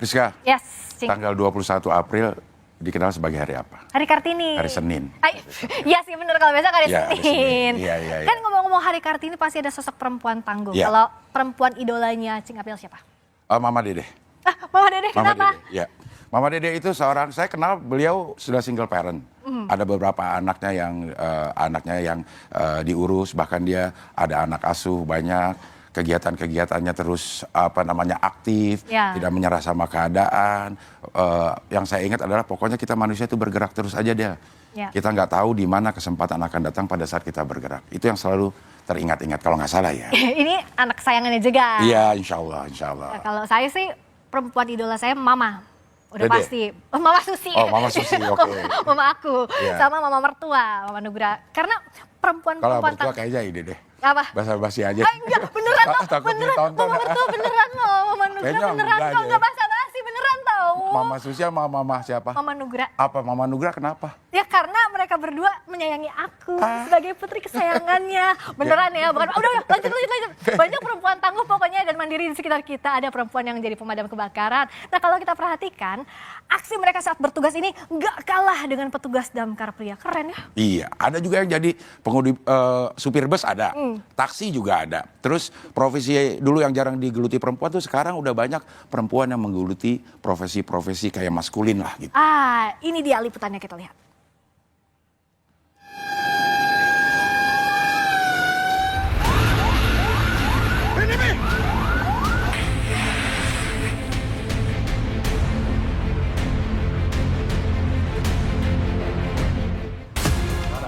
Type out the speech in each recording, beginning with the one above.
Rizka, Yes, Cing. tanggal 21 April dikenal sebagai hari apa? Hari Kartini. Hari Senin. Iya sih bener, kalau biasa hari Iya, hari Senin. Senin. Iya. Kan ngomong-ngomong hari Kartini pasti ada sosok perempuan tangguh. Iya. Kalau perempuan idolanya Cing April siapa? Mama Dede. Mama Dede, Mama kenapa? Dede, ya. Mama Dede itu seorang, saya kenal beliau sudah single parent. Ada beberapa anaknya yang diurus, bahkan dia ada anak asuh banyak. Kegiatan-kegiatannya terus aktif, Ya. tidak menyerah sama keadaan. Yang saya ingat adalah pokoknya kita manusia itu bergerak terus aja dia. Ya. Kita nggak tahu di mana kesempatan akan datang pada saat kita bergerak. Itu yang selalu teringat-ingat kalau nggak salah ya. Ini anak kesayangannya juga. Iya, insya Allah, insya Allah. Nah, kalau saya sih perempuan idola saya Mama. Udah Dede? pasti. Mama Susi. Oh, Mama Susi, oke. Mama aku. Iya. Sama Mama mertua, Mama Nugra. Karena Kalau perempuan-perempuan mertua kayaknya ide deh. apa? Basa-basi aja. Enggak, beneran loh, Takut beneran. ditonton. Mama mertua beneran loh, Mama Nugra Kayaknya beneran enggak kok, deh. enggak basa-basi, beneran tau. Mama Susi sama Mama siapa? Mama Nugra. Apa Mama Nugra kenapa? Ya karena mereka berdua menyayangi aku sebagai putri kesayangannya. Beneran ya, bukan. Udah, lanjut. Banyak perempuan tangguh pokoknya dan mandiri di sekitar kita. Ada perempuan yang jadi pemadam kebakaran. Nah kalau kita perhatikan, aksi mereka saat bertugas ini nggak kalah dengan petugas damkar pria. Keren ya. Iya, ada juga yang jadi pengemudi supir bus ada, taksi juga ada. Terus profesi dulu yang jarang digeluti perempuan tuh sekarang udah banyak perempuan yang menggeluti profesi-profesi kayak maskulin lah gitu. Ini dia liputannya, kita lihat.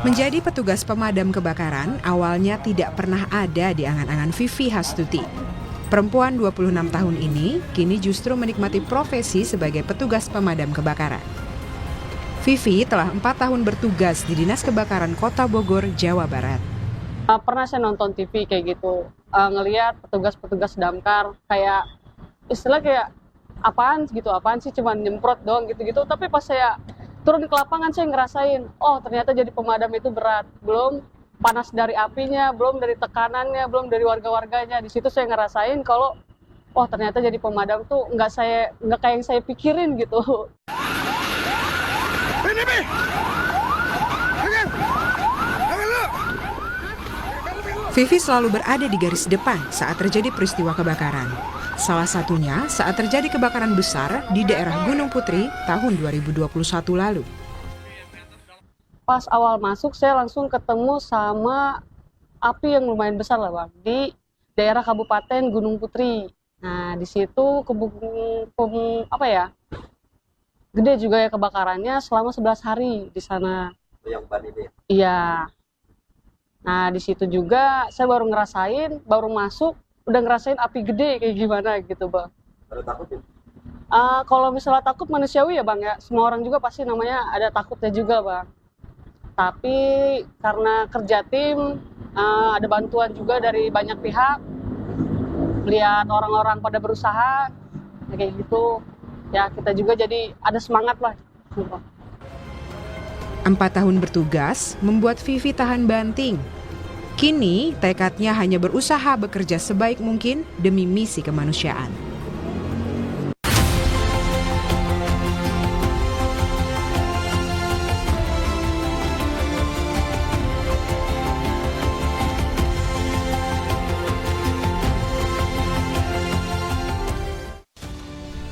Menjadi petugas pemadam kebakaran awalnya tidak pernah ada di angan-angan Vivi Hastuti. Perempuan 26 tahun ini kini justru menikmati profesi sebagai petugas pemadam kebakaran. Vivi telah 4 tahun bertugas di Dinas Kebakaran Kota Bogor, Jawa Barat. Pernah saya nonton TV kayak gitu, ngelihat petugas-petugas damkar kayak istilah kayak apaan sih cuman nyemprot doang gitu-gitu, tapi pas saya turun ke lapangan saya ngerasain, oh ternyata jadi pemadam itu berat. Belum panas dari apinya, belum dari tekanannya, belum dari warga-warganya. Di situ saya ngerasain kalau, oh ternyata jadi pemadam tuh nggak kayak yang saya pikirin gitu. Vivi selalu berada di garis depan saat terjadi peristiwa kebakaran. Salah satunya saat terjadi kebakaran besar di daerah Gunung Putri tahun 2021 lalu. Pas awal masuk saya langsung ketemu sama api yang lumayan besar lah Bang, di daerah Kabupaten Gunung Putri. Nah di situ gede juga ya kebakarannya selama 11 hari di sana. Yang ban ini? Iya. Nah di situ juga saya baru masuk udah ngerasain api gede kayak gimana gitu Bang. Ada takut ya? Kalau misalnya takut manusiawi ya Bang ya, semua orang juga pasti namanya ada takutnya juga Bang. Tapi karena kerja tim, ada bantuan juga dari banyak pihak, lihat orang-orang pada berusaha, kayak gitu, ya kita juga jadi ada semangat lah. 4 tahun bertugas membuat Vivi tahan banting. Kini tekadnya hanya berusaha bekerja sebaik mungkin demi misi kemanusiaan.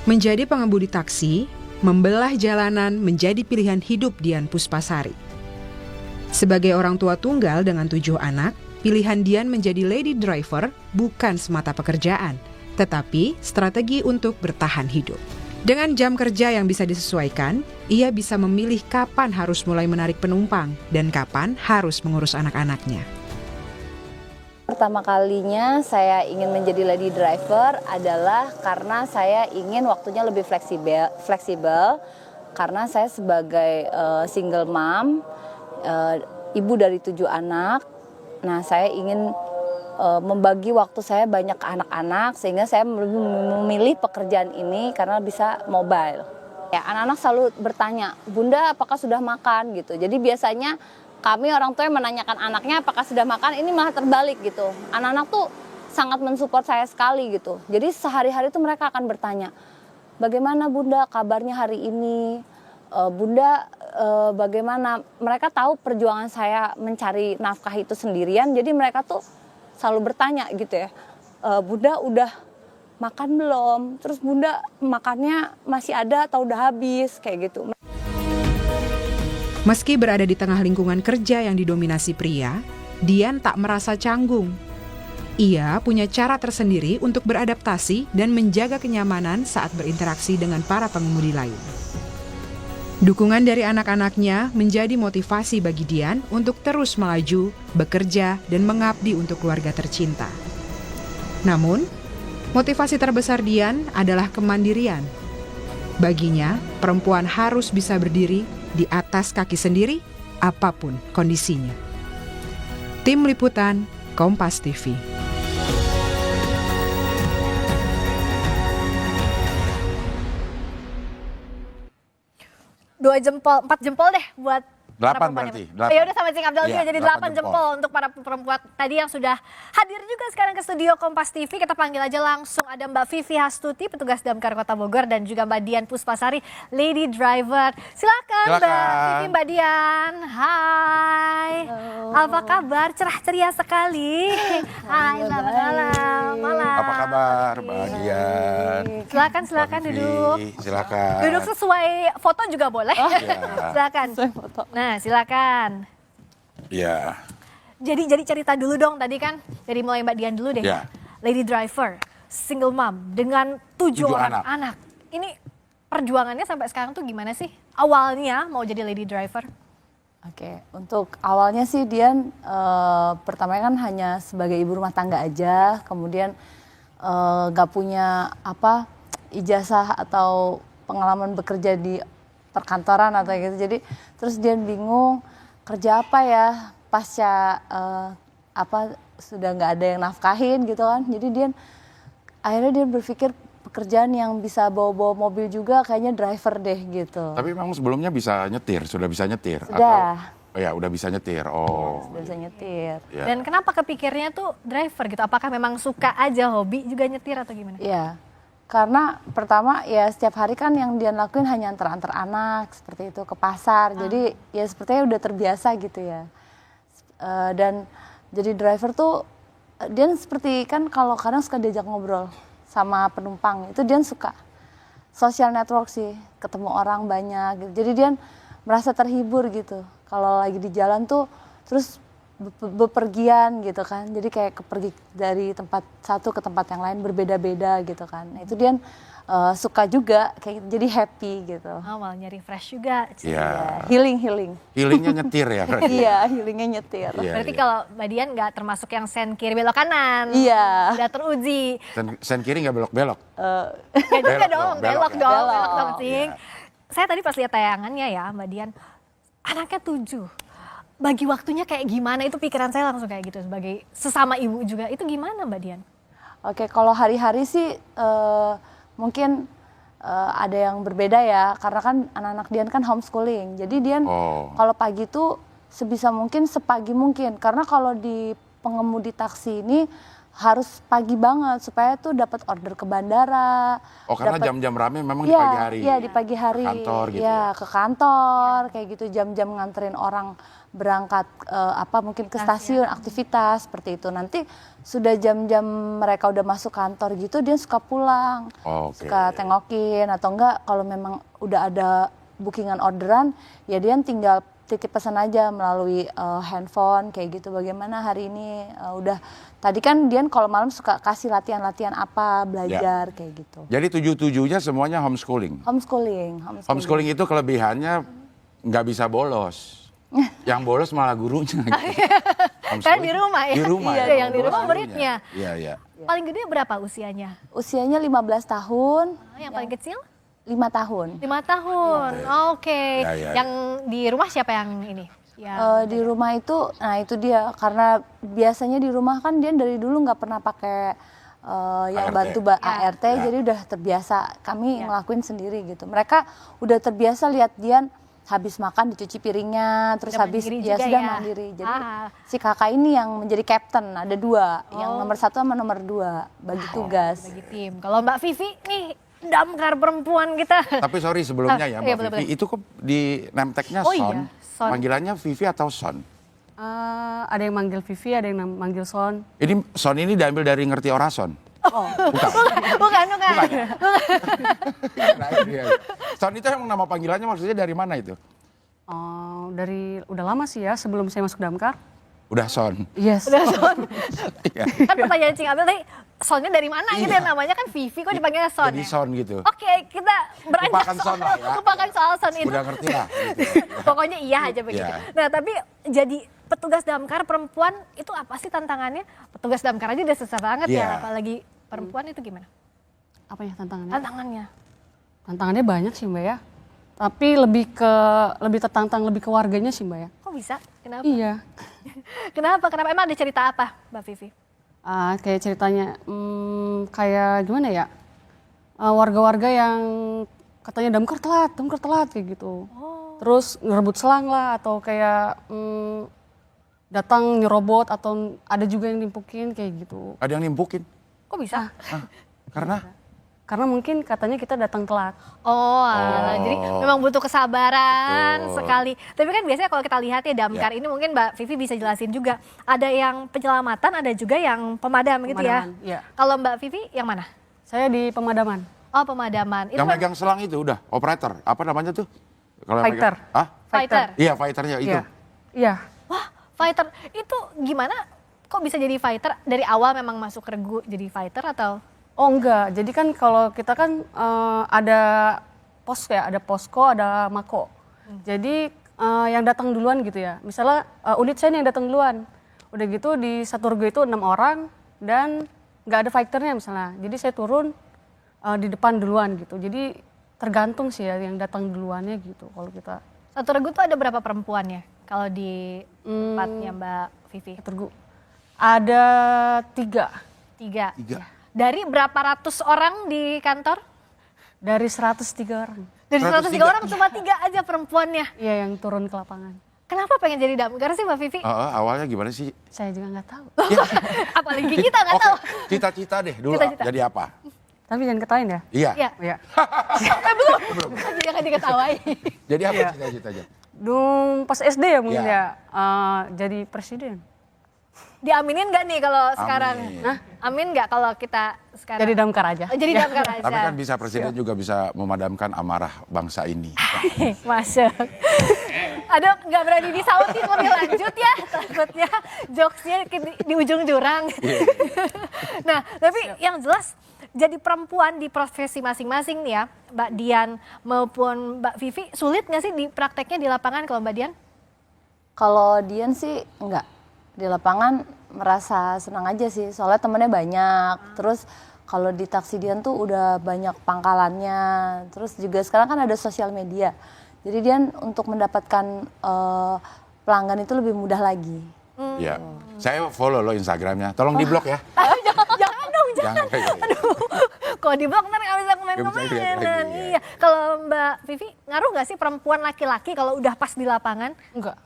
Menjadi pengemudi taksi, membelah jalanan menjadi pilihan hidup Dian Puspasari. Sebagai orang tua tunggal dengan 7 anak, pilihan Dian menjadi lady driver bukan semata pekerjaan, tetapi strategi untuk bertahan hidup. Dengan jam kerja yang bisa disesuaikan, ia bisa memilih kapan harus mulai menarik penumpang dan kapan harus mengurus anak-anaknya. Pertama kalinya saya ingin menjadi lady driver adalah karena saya ingin waktunya lebih fleksibel karena saya sebagai single mom, ibu dari 7 anak. Nah, saya ingin membagi waktu saya banyak ke anak-anak sehingga saya memilih pekerjaan ini karena bisa mobile. Ya, anak-anak selalu bertanya, "Bunda, apakah sudah makan?" gitu. Jadi biasanya kami orang tua yang menanyakan anaknya apakah sudah makan, ini malah terbalik gitu. Anak-anak tuh sangat mensupport saya sekali gitu. Jadi sehari-hari tuh mereka akan bertanya, bagaimana Bunda kabarnya hari ini? Bunda bagaimana? Mereka tahu perjuangan saya mencari nafkah itu sendirian, jadi mereka tuh selalu bertanya gitu ya, Bunda udah makan belum? Terus Bunda makannya masih ada atau udah habis? Kayak gitu. Meski berada di tengah lingkungan kerja yang didominasi pria, Dian tak merasa canggung. Ia punya cara tersendiri untuk beradaptasi dan menjaga kenyamanan saat berinteraksi dengan para pengemudi lain. Dukungan dari anak-anaknya menjadi motivasi bagi Dian untuk terus melaju, bekerja, dan mengabdi untuk keluarga tercinta. Namun, motivasi terbesar Dian adalah kemandirian. Baginya, perempuan harus bisa berdiri di atas kaki sendiri, apapun kondisinya. Tim Liputan, Kompas TV. Dua jempol, 4 jempol deh buat para 8 perempuan berarti, yang- 8. Ya udah sama Cing Abdel Iya, juga jadi 8 8 jempol untuk para perempuan tadi yang sudah hadir juga sekarang ke studio Kompas TV. Kita panggil aja langsung, ada Mbak Vivi Hastuti, petugas damkar Kota Bogor, dan juga Mbak Dian Puspasari, lady driver. Silakan Mbak Vivi, Mbak Dian. Hai. Apa kabar? Cerah ceria sekali. Hai, selamat malam. Malam. Apa kabar Mbak Dian? Silakan Mbak Vivi, duduk. Silakan. Duduk sesuai foto juga boleh. Silakan. Nah, silakan. Ya. Jadi cerita dulu dong tadi kan, dari mulai Mbak Dian dulu deh. Ya. Lady driver, single mom dengan 7 orang anak. Ini perjuangannya sampai sekarang tuh gimana sih? Awalnya mau jadi lady driver? Oke, untuk awalnya sih Dian pertama kan hanya sebagai ibu rumah tangga aja, kemudian gak punya ijazah atau pengalaman bekerja di perkantoran atau gitu. Jadi terus Dian bingung kerja apa ya pasca sudah nggak ada yang nafkahin gitu kan. Jadi akhirnya dia berpikir pekerjaan yang bisa bawa-bawa mobil juga kayaknya driver deh gitu. Tapi memang sebelumnya bisa nyetir, sudah bisa nyetir? Sudah. Atau, ya udah bisa nyetir. Oh. Sudah bisa nyetir. Ya. Dan kenapa kepikirnya tuh driver gitu? Apakah memang suka aja hobi juga nyetir atau gimana? Iya. Karena pertama ya setiap hari kan yang dia lakuin hanya antar-antar anak seperti itu ke pasar. Jadi ya sepertinya udah terbiasa gitu ya. Dan jadi driver tuh dia seperti kan kalau kadang suka diajak ngobrol sama penumpang. Itu dia suka social network sih, ketemu orang banyak gitu. Jadi dia merasa terhibur gitu. Kalau lagi di jalan tuh terus bepergian gitu kan, jadi kayak pergi dari tempat satu ke tempat yang lain berbeda-beda gitu kan. Nah, itu dia suka juga kayak jadi happy gitu. Awalnya refresh juga. Iya. Healing. Healingnya nyetir ya berarti. Iya, healingnya nyetir. Iya, Berarti iya. kalau Mbak Dian nggak termasuk yang sen kiri belok kanan. Iya. Udah teruji. Sen kiri nggak belok-belok. Ya juga Belok dong, dong, belok belok ya. dong, Belok. belok dong, Cing. Iya. Saya tadi pas lihat tayangannya ya, Mbak Dian, anaknya 7. Bagi waktunya kayak gimana, itu pikiran saya langsung kayak gitu, sebagai sesama ibu juga. Itu gimana Mbak Dian? Oke, kalau hari-hari sih mungkin ada yang berbeda ya, karena kan anak-anak Dian kan homeschooling. Jadi Dian kalau pagi tuh sebisa mungkin sepagi mungkin, karena kalau di pengemudi taksi ini harus pagi banget supaya tuh dapat order ke bandara. Oh karena dapet- jam-jam rame memang di Iya, pagi hari. Iya, di pagi hari. Kantor gitu Iya, ya. ke kantor kayak gitu, jam-jam nganterin orang berangkat mungkin ke stasiun, aktivitas seperti itu. Nanti sudah jam-jam mereka udah masuk kantor gitu, dia suka pulang. Oke. Suka tengokin atau enggak kalau memang udah ada bookingan orderan, ya dia tinggal titip pesan aja melalui handphone kayak gitu. Bagaimana hari ini udah tadi kan Dian kalau malam suka kasih latihan-latihan apa, belajar kayak gitu. Jadi 7-7-nya semuanya homeschooling. Homeschooling. Homeschooling itu kelebihannya nggak bisa bolos. Yang bolos malah gurunya. Gitu. Kan di rumah ya? Di rumah. Iya, ya, yang di bolos rumah gurunya. muridnya. Iya, iya. Paling gede berapa usianya? Usianya 15 tahun, Yang paling kecil? 5 tahun. 5 tahun. Oke. Ya, ya. Yang di rumah siapa yang ini? Ya. Di rumah itu, nah itu dia karena biasanya di rumah kan dia dari dulu nggak pernah pakai yang ART. bantu ART, Ya. jadi udah terbiasa kami ngelakuin sendiri gitu. Mereka udah terbiasa lihat Dian habis makan dicuci piringnya, terus Udah habis mandiri ya juga sudah ya. mandiri. Jadi Ah. si kakak ini yang menjadi captain, ada 2, yang nomor 1 sama nomor 2 bagi tugas. Bagi tim. Kalau Mbak Vivi nih damkar perempuan kita. Tapi sorry sebelumnya ya iya, Mbak boleh, Vivi, itu kok di name tag-nya Oh Son, iya, Son. panggilannya Vivi atau Son? Ada yang manggil Vivi, ada yang manggil Son. Ini Son ini diambil dari ngerti orason. Oh, Bukan. Nah, iya. Son itu emang nama panggilannya maksudnya dari mana itu? dari udah lama sih ya sebelum saya masuk damkar. Udah Son. Yes. Udah Son. Iya. Kan pertanyaan Cing Abel tadi Sonnya dari mana gitu ya, namanya kan Vivi kok dipanggilnya Son Jadi ya? Son gitu. Oke, kita beranjak Lupakan Son lah ya. lupakan soal Son itu. Udah ngerti lah. Gitu. Pokoknya iya aja begitu. Iya. Nah tapi jadi petugas damkar perempuan itu apa sih tantangannya? Petugas damkar aja udah susah banget Iya. ya, apalagi perempuan itu gimana? Apa ya tantangannya? Tantangannya. Tantangannya banyak sih Mbak ya. Tapi lebih tertantang lebih ke warganya sih Mbak ya. Kok bisa? Kenapa? Iya. Kenapa? Emang ada cerita apa Mbak Vivi? Kayak ceritanya, kayak gimana ya? Warga-warga yang katanya damkar telat kayak gitu. Terus ngerebut selang lah atau kayak datang nyerobot atau ada juga yang nimpukin kayak gitu. Ada yang nimpukin. Kok bisa? Karena Karena mungkin katanya kita datang telat. Oh, alah. Jadi memang butuh kesabaran Betul. sekali. Tapi kan biasanya kalau kita lihat ya damkar ini mungkin Mbak Vivi bisa jelasin juga. Ada yang penyelamatan, ada juga yang pemadam gitu ya. Pemadaman, iya. Kalau Mbak Vivi yang mana? Saya di pemadaman. Oh, pemadaman. yang megang selang itu udah operator. Apa namanya tuh? Kalau yang Fighter. megang- Hah? Fighter. Iya, fighternya itu. Iya. Iya. Wah, fighter. Itu gimana? Kok bisa jadi fighter? Dari awal memang masuk regu jadi fighter atau? Oh enggak, jadi kan kalau kita kan ada pos ya, ada posko, ada mako. Jadi yang datang duluan gitu ya. Misalnya unit saya nih yang datang duluan. Udah gitu di satu regu itu 6 orang dan nggak ada fighternya misalnya. Jadi saya turun di depan duluan gitu. Jadi tergantung sih ya yang datang duluannya gitu kalau kita. Satu regu tuh ada berapa perempuannya? Kalau di tempatnya Mbak Vivi? Satu regu. Ada 3 Tiga. Tiga. Dari berapa ratus orang di kantor? dari 103 orang. Dari 103. 103 orang cuma 3 aja perempuannya. Iya yang turun ke lapangan. Kenapa pengen jadi damkar sih Mbak Vivi? Awalnya gimana sih? Saya juga nggak tahu. Apalagi kita nggak Oke, tahu. cita-cita deh dulu. Cita-cita. Jadi apa? Tapi jangan ketahuin ya. Iya. Iya. Iya. Belum. Jangan diketawain. Jadi apa Iya. cita-citanya? Dung pas SD ya mungkin Iya. ya jadi presiden. Diaminin nggak nih kalau sekarang? Amin. Hah? Amin nggak kalau kita sekarang? Jadi damkar aja. Oh, jadi damkar aja. Tapi kan bisa presiden juga bisa memadamkan amarah bangsa ini. Masuk. Aduh, nggak berani disautin lebih lanjut ya. Takutnya jokesnya di ujung jurang. Nah, tapi yang jelas jadi perempuan di profesi masing-masing nih ya, Mbak Dian maupun Mbak Vivi, sulit nggak sih di prakteknya di lapangan kalau Mbak Dian? Kalau Dian sih enggak. Di lapangan merasa senang aja sih, soalnya temennya banyak. Terus kalau di taksi Dian tuh udah banyak pangkalannya. Terus juga sekarang kan ada sosial media. Jadi Dian untuk mendapatkan pelanggan itu lebih mudah lagi. Iya. Saya follow lo Instagramnya. Tolong di blok ya. Jangan dong, jangan. Aduh, kalau di blog ntar nggak bisa Nggak bisa lihat komen-komen. lagi, Iya. Kalau Mbak Vivi, ngaruh nggak sih perempuan laki-laki kalau udah pas di lapangan? Enggak,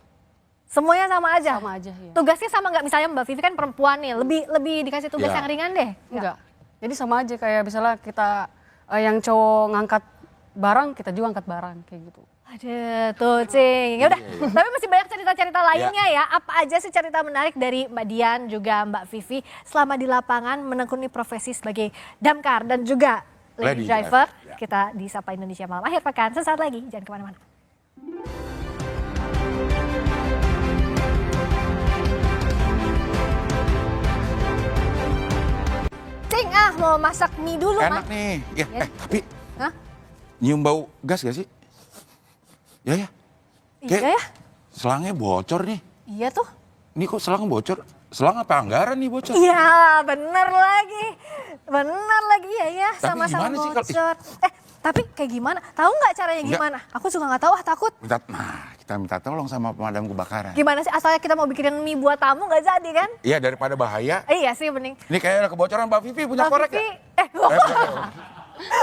Semuanya sama aja? sama aja ya. Tugasnya sama nggak? Misalnya Mbak Vivi kan perempuan nih, lebih dikasih tugas Iya. yang ringan deh? Enggak. Jadi sama aja kayak misalnya kita yang cowok ngangkat barang, kita juga angkat barang kayak gitu. Aduh, tuh Cing. Ya udah, Iya. tapi masih banyak cerita-cerita lainnya ya. Apa aja sih cerita menarik dari Mbak Dian juga Mbak Vivi selama di lapangan menekuni profesi sebagai damkar dan juga lady Lady driver. driver, ya. Kita di Sapa Indonesia Malam akhir pekan. Sesaat lagi, jangan kemana-mana. Cing, mau masak mie dulu, Enak Mas. nih. Ya, Ya. tapi Hah? nyium bau gas gak sih? Ya. Iya ya? Selangnya bocor nih. Iya tuh. Ini kok selang bocor? Selang apa anggaran nih bocor? Iya, bener lagi. Bener lagi ya, Tapi sama-sama gimana sih kalau- bocor. Tapi kayak gimana? Tahu nggak caranya Nggak. gimana? Aku juga nggak tahu, takut. Kita minta tolong sama pemadam kebakaran. Gimana sih asalnya kita mau bikinin mie buat tamu nggak jadi kan? Iya, daripada bahaya. Iya sih bening. Ini kayak ada kebocoran Mbak Vivi punya Mbak korek Vivi, ya?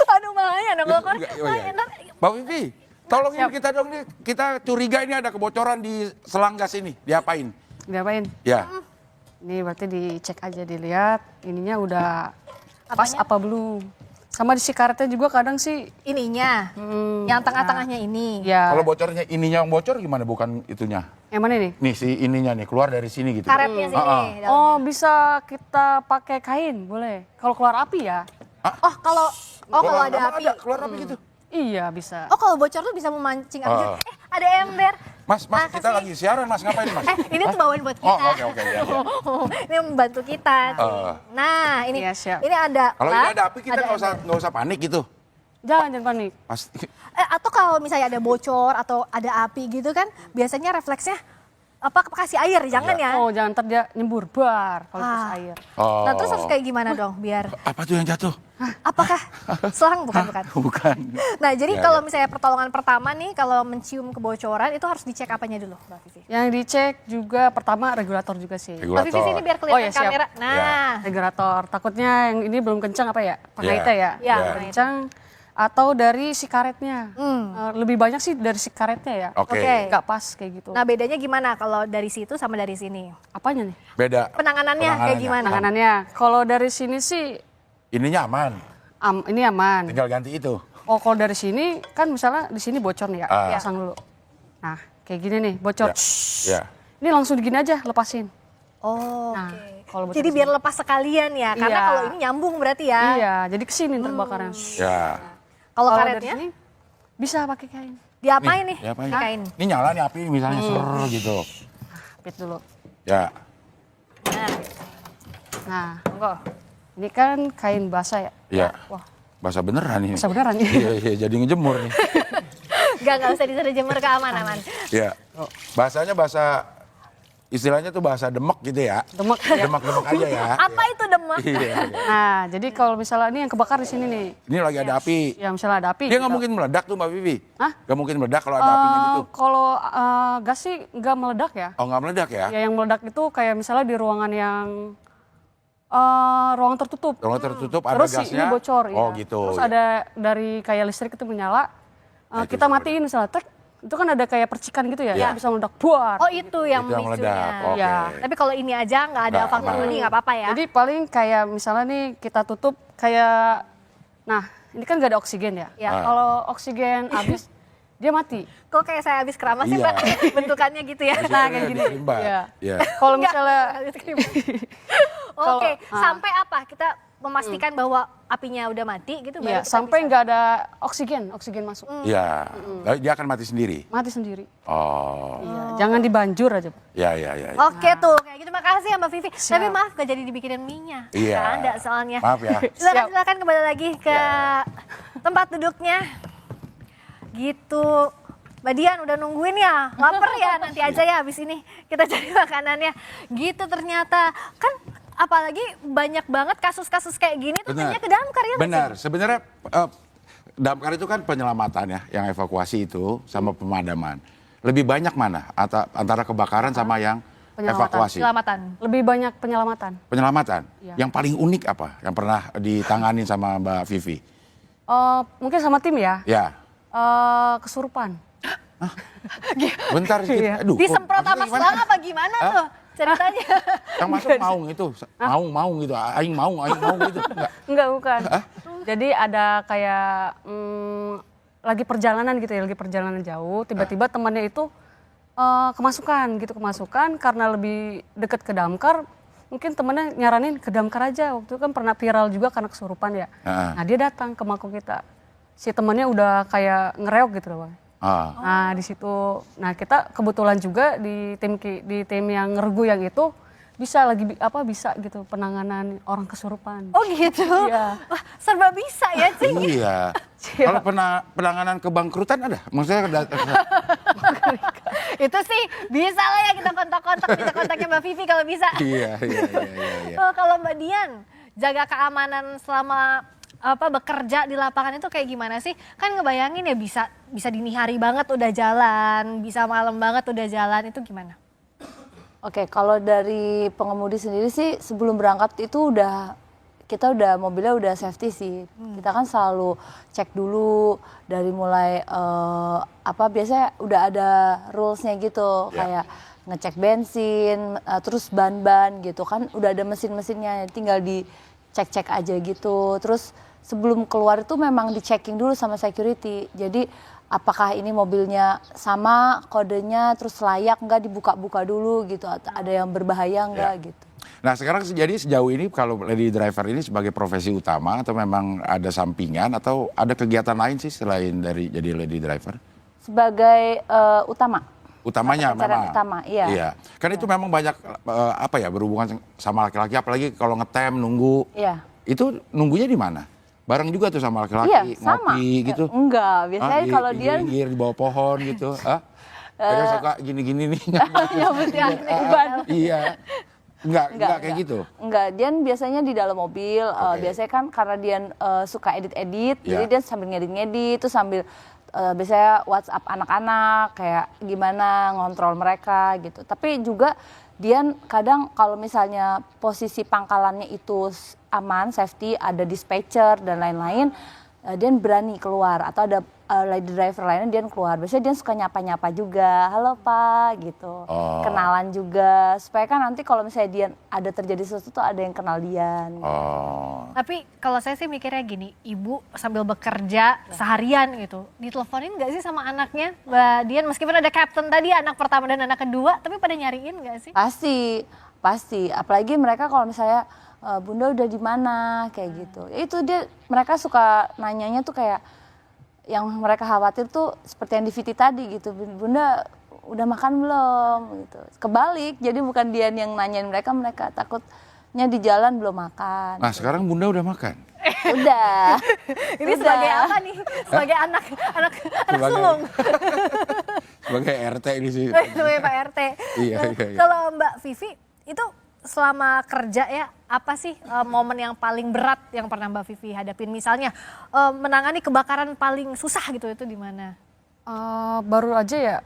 aduh bahaya dong kalau korek. Bahaya, ntar- Mbak Vivi, tolongin kita dong nih. Kita curiga ini ada kebocoran di selang gas ini. Diapain? Diapain? Ya. Ini berarti dicek aja, dilihat ininya udah pas Apanya? apa belum. Sama di si karetnya juga kadang sih Ininya, yang tengah-tengahnya ini. ya. Kalau bocornya ininya yang bocor gimana? Bukan itunya. Yang mana nih? Nih si ininya nih keluar dari sini gitu. Karetnya sini. dalamnya. Oh, bisa kita pakai kain, boleh. Kalau keluar api ya? Oh kalau ada emang api. keluar api gitu. Iya, bisa. Oh kalau bocor tuh bisa memancing api. Oh. Ada ember. Mas, kita lagi siaran, Mas. Ngapain, Mas? Ini tuh bawaan buat kita. Oh, oke, ya. Ini membantu kita. Nah, ini Iya, siap. ini ada. Kalau lah, ini ada api kita nggak usah panik gitu. Jangan panik. Pasti. atau kalau misalnya ada bocor atau ada api gitu kan, biasanya refleksnya kasih air, jangan ya. Oh, jangan ntar dia nyembur bar kalau kasih air. Oh. Nah, terus harus kayak gimana dong biar Apa tuh yang jatuh? apakah selang bukan? Bukan. Nah, jadi Ya, kalau ya. misalnya pertolongan pertama nih, kalau mencium kebocoran itu harus dicek apanya dulu, Mbak Vivi? Yang dicek juga pertama regulator juga sih. Mbak Vivi sini biar kelihatan Oh, ya, siap. kamera. Nah, Regulator. Takutnya yang ini belum kencang apa ya? Iya. Paketnya ya? Iya, Belum kencang. Atau dari si karetnya. Hmm. Lebih banyak sih dari si karetnya ya. Oke. Oke. Nggak pas kayak gitu. nah bedanya gimana kalau dari situ sama dari sini? Apanya nih? Beda. Penanganannya kayak gimana? Penanganannya. Kalau dari sini sih Ininya aman. ini aman. Tinggal ganti itu. Oh, kalau dari sini kan misalnya di sini bocor nih ya. Ah. Pasang dulu. Nah, kayak gini nih, bocor. Ya. Shhh. Ya. Ini langsung gini aja, lepasin. Oh, Nah, oke. kalau bocor Jadi di biar lepas sekalian ya, karena Iya. kalau ini nyambung berarti ya. Iya, jadi kesini terbakarnya. Ya. Kalau Kalau dari karetnya sini bisa pakai kain. diapain nih? Diapain? Di kain. Ini nyala nih api misalnya ser gitu. Pit dulu. Ya. Nah, Nah, monggo. ini kan kain basah ya. Iya. Wah, Bahasa beneran ini. basah beneran ya. Iya, jadi ngejemur nih. Enggak usah disuruh jemur ke aman-aman. Iya. Bahasanya bahasa istilahnya tuh bahasa demek gitu ya. Demek ya. Demek-demek aja ya. Apa itu demek? Iya. Nah, jadi kalau misalnya ini yang kebakar di sini nih. Ini lagi ada api. Ya misalnya ada api. Dia nggak gitu. mungkin meledak tuh Mbak Vivi. Hah? Nggak mungkin meledak kalau ada apinya gitu. Kalau gas sih nggak meledak ya. Oh nggak meledak ya? Ya yang meledak itu kayak misalnya di ruangan yang ruangan tertutup. Kalau tertutup ada Terus gasnya. ini bocor ya. Oh gitu. Terus ada dari kayak listrik itu menyala. Nah, itu Kita bisa matiin misalnya, tek, itu kan ada kayak percikan gitu ya. Iya. Bisa meledak buar. Oh itu yang Itu yang memicunya. meledak. Oke. Iya. Tapi kalau ini aja nggak ada Nggak, faktor aman. ini nggak apa-apa ya. Jadi paling kayak misalnya nih kita tutup kayak, nah ini kan gak ada oksigen ya. Ya. Kalau oksigen habis dia mati. Kok kayak saya habis keramas sih Iya. Mbak? Bentukannya gitu ya. Nah, kayak gini. Dirimba. Iya. Iya. Kalau misalnya Oke, Kalau- sampai apa? Kita memastikan bahwa apinya udah mati gitu baru ya, kita sampai bisa- nggak ada oksigen masuk, Iya. Lalu dia akan mati sendiri. mati sendiri. Oh. Iya, jangan dibanjur aja. Pak. Ya. Oke tuh, kayak gitu. Makasih ya Mbak Vivi. Tapi maaf gak jadi dibikinin mie-nya. Iya. Nggak ada soalnya. Maaf ya. Silakan kembali lagi ke tempat duduknya. Gitu. Mbak Dian udah nungguin ya, lapar ya, nanti aja ya habis ini kita cari makanannya. Gitu ternyata, kan apalagi banyak banget kasus-kasus kayak gini tuh Benar. tanya ke damkar ya. Mas? Benar. Sebenarnya damkar itu kan penyelamatan ya, yang evakuasi itu sama pemadaman. Lebih banyak mana antara kebakaran sama yang Penyelamatan. evakuasi? Penyelamatan. Lebih banyak penyelamatan. Penyelamatan. Iya. Yang paling unik apa? Yang pernah ditangani sama Mbak Vivi? Mungkin sama tim ya. Ya. Kesurupan. Bentar Iya. aduh. Disemprot maksudnya sama gimana? selang apa gimana tuh ceritanya? Yang masuk maung itu, maung gitu, aing maung gitu. Enggak. Enggak, bukan. Jadi ada kayak lagi perjalanan gitu ya, lagi perjalanan jauh, tiba-tiba temannya itu kemasukan karena lebih deket ke damkar, mungkin temennya nyaranin ke damkar aja. Waktu itu kan pernah viral juga karena kesurupan ya. Nah, dia datang ke mako kita. Si temannya udah kayak ngereok gitu loh, Bang. Nah, di situ, nah kita kebetulan juga di tim yang ngergu yang itu bisa bisa gitu penanganan orang kesurupan. Oh gitu. Iya. Wah, serba bisa ya, Cing. Iya. Kalau penanganan kebangkrutan ada? Maksudnya Itu sih bisa lah ya kita kontak-kontak, bisa kontaknya Mbak Vivi kalau bisa. Iya. Oh, kalau Mbak Dian jaga keamanan selama bekerja di lapangan itu kayak gimana sih? Kan ngebayangin ya bisa dini hari banget udah jalan, bisa malam banget udah jalan, itu gimana? Oke, kalau dari pengemudi sendiri sih sebelum berangkat itu kita mobilnya udah safety sih. Kita kan selalu cek dulu dari mulai biasanya udah ada rulesnya gitu, kayak ngecek bensin, terus ban gitu kan udah ada mesin-mesinnya, tinggal dicek-cek aja gitu. Terus sebelum keluar itu memang dicekking dulu sama security. Jadi apakah ini mobilnya sama kodenya, terus layak nggak, dibuka-buka dulu gitu, atau ada yang berbahaya nggak gitu. Nah sekarang jadi sejauh ini kalau lady driver ini sebagai profesi utama atau memang ada sampingan atau ada kegiatan lain sih selain dari jadi lady driver? Sebagai utama. Utamanya Pencarian memang. utama, iya. Kan itu memang banyak apa ya, berhubungan sama laki-laki, apalagi kalau ngetem nunggu. Iya. Itu nunggunya di mana? Bareng juga tuh sama laki-laki, Iya, sama. ngopi gitu. Enggak, biasanya kalau dia pinggir di bawah pohon gitu. Dia suka gini-gini nih. ya mesti aneh. Iya. Enggak kayak gitu. Enggak, dia biasanya di dalam mobil. Biasanya kan karena dia suka edit-edit, jadi dia sambil ngedit-ngedit, terus sambil biasanya WhatsApp anak-anak kayak gimana ngontrol mereka gitu. Tapi juga dia kadang kalau misalnya posisi pangkalannya itu aman, safety, ada dispatcher dan lain-lain, dia berani keluar, atau ada lady driver lainnya dia keluar. Biasanya dia suka nyapa-nyapa juga, halo Pak gitu, kenalan juga, supaya kan nanti kalau misalnya dia ada terjadi sesuatu ada yang kenal dia. Tapi kalau saya sih mikirnya gini, ibu sambil bekerja seharian gitu, diteleponin nggak sih sama anaknya, Mbak Dian, meskipun ada captain tadi, anak pertama dan anak kedua, tapi pada nyariin nggak sih? Pasti, apalagi mereka kalau misalnya Bunda udah di mana kayak gitu. Itu dia, mereka suka nanyanya tuh kayak yang mereka khawatir tuh seperti yang di VT tadi gitu. Bunda udah makan belum gitu. Kebalik, jadi bukan dia yang nanyain mereka takutnya di jalan belum makan. Nah sekarang Bunda udah makan? Udah. Ini sebagai apa nih? Sebagai anak sulung. Sebagai RT ini sih. Sebagai Pak RT. Iya. Kalau Mbak Vivi itu selama kerja ya, apa sih momen yang paling berat yang pernah Mbak Vivi hadapin? Misalnya menangani kebakaran paling susah gitu, itu di mana? Baru aja ya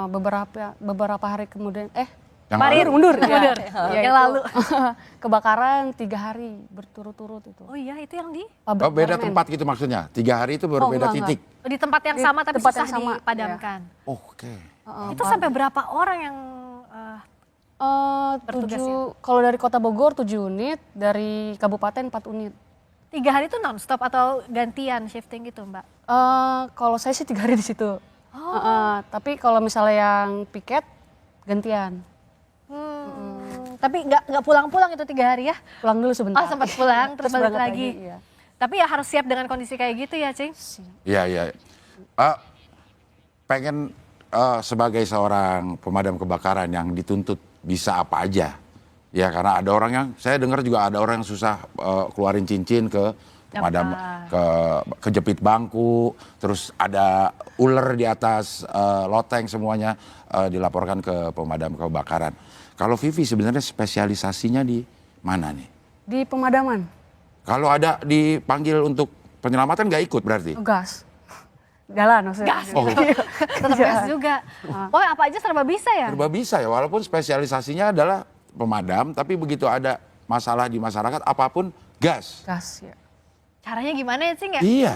beberapa hari kemudian Mundur. Ya, Yang itu, lalu. kebakaran 3 hari berturut-turut itu. Oh iya, itu yang di Beda tempat gitu maksudnya? 3 hari itu berbeda enggak. titik? di tempat yang Di sama tapi tempat susah yang sama, dipadamkan. Oke. Itu sampai berapa orang yang bertugas ya? Kalau dari Kota Bogor 7 unit, dari Kabupaten 4 unit. 3 hari itu non-stop atau gantian shifting gitu Mbak? Kalau saya sih 3 hari di situ. Tapi kalau misalnya yang piket gantian. Tapi nggak pulang-pulang itu 3 hari ya? Pulang dulu sebentar. Oh sempat pulang terus balik berangkat lagi. iya. Tapi ya harus siap dengan kondisi kayak gitu ya Cing? Iya. Pengen sebagai seorang pemadam kebakaran yang dituntut bisa apa aja. Ya karena ada orang yang, saya dengar juga ada orang yang susah keluarin cincin ke pemadam, kejepit bangku, terus ada ular di atas loteng, semuanya dilaporkan ke pemadam kebakaran. Kalau Vivi sebenarnya spesialisasinya di mana nih? Di pemadaman. Kalau ada dipanggil untuk penyelamatan nggak ikut berarti? Gas. Jalan maksudnya. Gas. Tetap gas juga. Pokoknya apa aja serba bisa ya? Serba bisa ya, walaupun spesialisasinya adalah pemadam, tapi begitu ada masalah di masyarakat, apapun gas. Gas, ya. Caranya gimana ya Cing ya? Iya.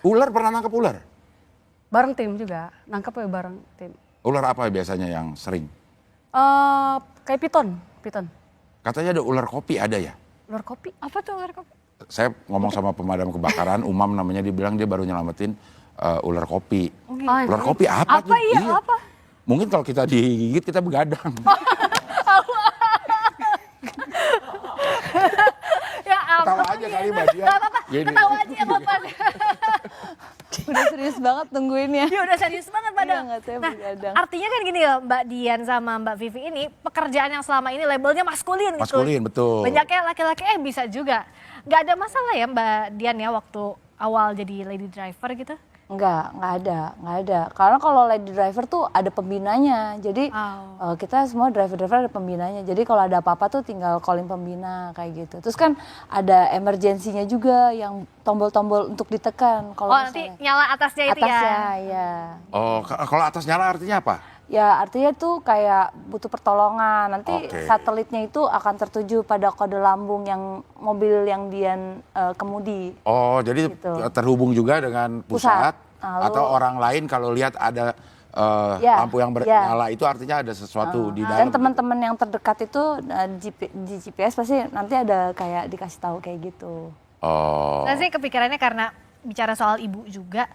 Ular pernah nangkep ular? Bareng tim juga, nangkep ya bareng tim. Ular apa biasanya yang sering? Kayak piton. Katanya ada ular kopi, ada ya? Ular kopi. Apa tuh ular kopi? Saya ngomong sama pemadam kebakaran, Umam namanya, dia bilang dia baru nyelamatin ular kopi. Ular kopi apa tuh? Iya, apa? Mungkin kalau kita digigit kita begadang. Ya Ketawa aja kali Mbak Dian. Gak apa-apa, Gini. ketawa aja ya Bapak. Udah serius banget tungguinnya. Ya udah serius banget padahal. Iya, nggak, saya Nah begadang. artinya kan gini ya Mbak Dian sama Mbak Vivi ini, pekerjaan yang selama ini labelnya maskulin gitu. Maskulin, betul. Banyaknya laki-laki bisa juga. Gak ada masalah ya Mbak Dian ya waktu awal jadi lady driver gitu? Nggak ada. Karena kalau lady driver tuh ada pembinanya. Jadi kita semua driver-driver ada pembinanya. Jadi kalau ada apa-apa tuh tinggal calling pembina kayak gitu. Terus kan ada emergensinya juga yang tombol-tombol untuk ditekan. Kalau Nanti nyala atasnya itu atasnya, ya? ya. Oh, kalau atas nyala artinya apa? Ya artinya tuh kayak butuh pertolongan. Nanti Oke. satelitnya itu akan tertuju pada kode lambung yang mobil yang dia kemudi. Oh, jadi Gitu. terhubung juga dengan pusat, Lalu- atau orang lain kalau lihat ada Ya, lampu yang bernyala itu artinya ada sesuatu di dalam. Dan teman-teman yang terdekat itu di GPS pasti nanti ada kayak dikasih tahu kayak gitu. Oh. Saya sih kepikirannya karena bicara soal ibu juga.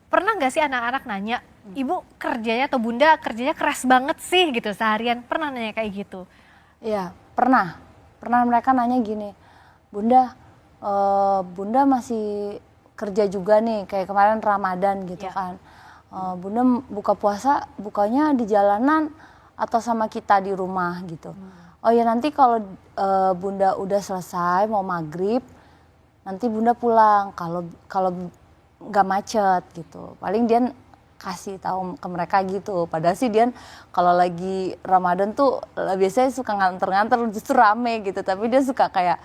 Pernah nggak sih anak-anak nanya, ibu kerjanya atau bunda kerjanya keras banget sih gitu seharian? Pernah nanya kayak gitu? Iya, pernah. Pernah mereka nanya gini, Bunda, Bunda masih kerja juga nih, kayak kemarin Ramadan gitu Iya. kan. Bunda buka puasa, bukanya di jalanan atau sama kita di rumah gitu. Oh ya nanti kalau Bunda udah selesai mau maghrib, nanti Bunda pulang kalau nggak macet gitu. Paling dia kasih tahu ke mereka gitu. Padahal sih dia kalau lagi Ramadan tuh biasanya suka nganter-nganter justru rame gitu. Tapi dia suka kayak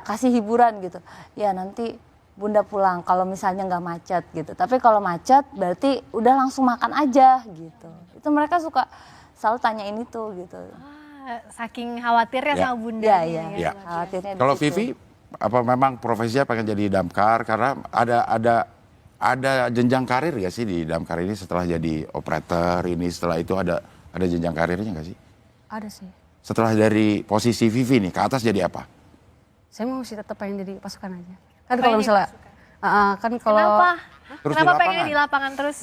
kasih hiburan gitu. Ya nanti Bunda pulang kalau misalnya nggak macet gitu. Tapi kalau macet berarti udah langsung makan aja gitu. Itu mereka suka selalu tanyain itu gitu. Saking khawatirnya Ya. sama bunda. Iya. Khawatirnya di Kalau situ. Vivi, apa memang profesinya pengen jadi damkar karena ada jenjang karir ya sih di damkar ini setelah jadi operator ini setelah itu ada jenjang karirnya nggak sih? Ada sih. Setelah dari posisi Vivi nih ke atas jadi apa? Saya mau sih tetap pengen jadi pasukan aja. Kan Pengen kalau jadi misalnya, kan kalau Kenapa? Terus Kenapa di pengennya lapangan? di lapangan terus?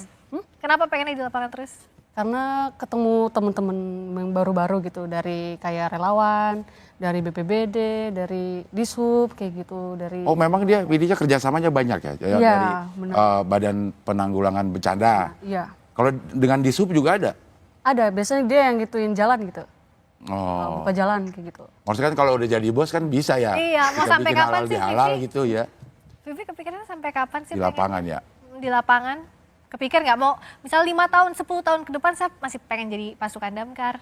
Kenapa pengennya di lapangan terus? karena ketemu teman-teman yang baru-baru gitu dari kayak relawan, dari BPBD, dari Dishub kayak gitu, dari Oh memang dia Widinya kerjasamanya banyak ya? Iya, Dari benar. Badan Penanggulangan Bencana. Iya. Kalau dengan Dishub juga ada? Ada, biasanya dia yang gituin jalan gitu. Oh. Buka jalan kayak gitu. Maksudnya kan kalau udah jadi bos kan bisa ya? Iya, mau Kita sampai bikin kapan halal sih, bihalal Vivi? gitu ya? Vivi kepikirannya sampai kapan sih? Di lapangan ya? Di lapangan? Kepikir nggak mau, misal 5 tahun, 10 tahun ke depan saya masih pengen jadi pasukan damkar.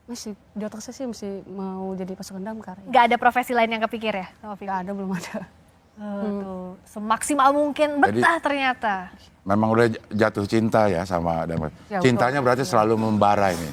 Masih di otak saya sih masih mau jadi pasukan damkar. Ya. Nggak ada profesi lain yang kepikir ya sama Vivi? Nggak ada, belum ada. Tuh, semaksimal mungkin, betah ternyata. Memang udah jatuh cinta ya sama damkar. Ya, Cintanya berarti selalu membara ini.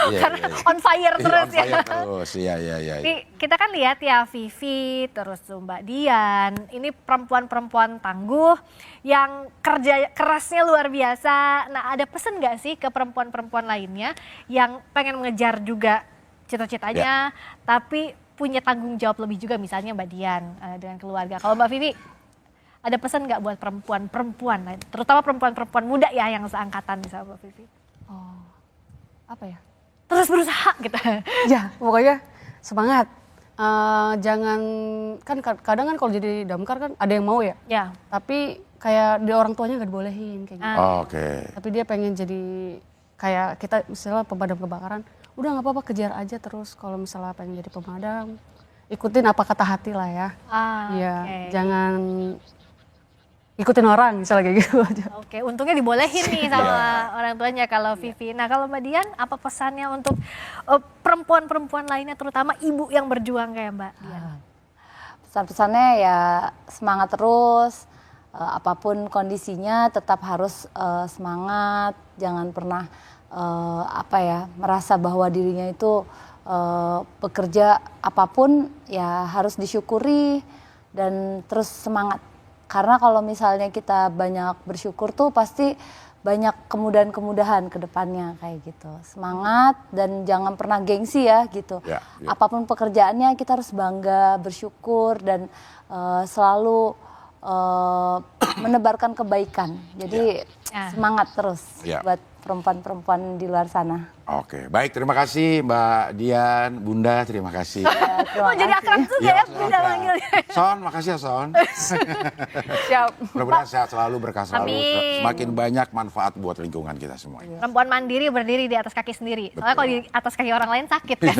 Iya, Karena iya, iya. on fire terus On ya. fire terus, iya. Ini kita kan lihat ya Vivi, terus tuh Mbak Dian, ini perempuan-perempuan tangguh yang kerja kerasnya luar biasa. Nah ada pesan nggak sih ke perempuan-perempuan lainnya yang pengen mengejar juga cita-citanya, tapi punya tanggung jawab lebih juga misalnya Mbak Dian dengan keluarga. Kalau Mbak Vivi, ada pesan nggak buat perempuan-perempuan lain, terutama perempuan-perempuan muda ya yang seangkatan sama Mbak Vivi? Oh, apa ya? Terus berusaha gitu. Ya, pokoknya semangat. Jangan, kan kadang kan kalau jadi damkar kan ada yang mau ya. Ya. Tapi kayak di orang tuanya nggak dibolehin kayak gitu. Oh, oke. Tapi dia pengen jadi kayak kita misalnya pemadam kebakaran. Udah nggak apa-apa kejar aja terus kalau misalnya pengen jadi pemadam. Ikutin apa kata hati lah ya. Iya, Oke. jangan ikutin orang misalnya kayak gitu aja. Oke, untungnya dibolehin nih sama orang tuanya kalau Vivi. Nah kalau Mbak Dian, apa pesannya untuk perempuan-perempuan lainnya, terutama ibu yang berjuang kayak Mbak Dian? Pesan-pesannya ya semangat terus, apapun kondisinya tetap harus semangat, jangan pernah merasa bahwa dirinya itu bekerja apapun ya harus disyukuri dan terus semangat. Karena kalau misalnya kita banyak bersyukur tuh pasti banyak kemudahan-kemudahan ke depannya kayak gitu. Semangat dan jangan pernah gengsi ya gitu. Ya, ya. Apapun pekerjaannya kita harus bangga, bersyukur dan selalu menebarkan kebaikan. Jadi Ya. semangat terus Ya. buat perempuan-perempuan di luar sana. Oke, baik terima kasih Mbak Dian, Bunda terima kasih. Ya, terima Oh jadi kasih. akrab juga ya Bunda akrab. manggilnya. Son, makasih ya Son. Siap. Mudah-mudahan sehat selalu, berkah selalu, Amin. semakin banyak manfaat buat lingkungan kita semua. Perempuan mandiri berdiri di atas kaki sendiri. Soalnya kalau di atas kaki orang lain sakit kan.